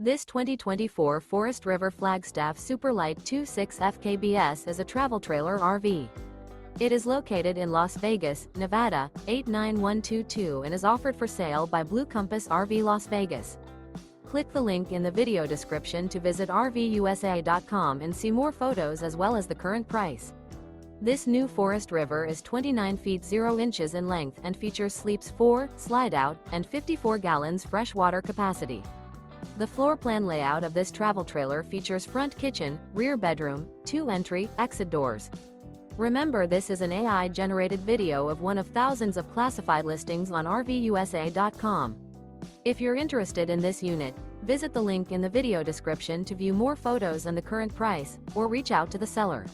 This 2024 Forest River Flagstaff Super Lite 26 FKBS is a travel trailer RV. It is located in Las Vegas, Nevada, 89122 and is offered for sale by Blue Compass RV Las Vegas. Click the link in the video description to visit RVUSA.com and see more photos as well as the current price. This new Forest River is 29 feet 0 inches in length and features sleeps 4, Slideout, and 54 gallons fresh water capacity. The floor plan layout of this travel trailer features front kitchen, rear bedroom, 2 entry, exit doors. Remember, this is an AI-generated video of one of thousands of classified listings on RVUSA.com. If you're interested in this unit, visit the link in the video description to view more photos and the current price, or reach out to the seller.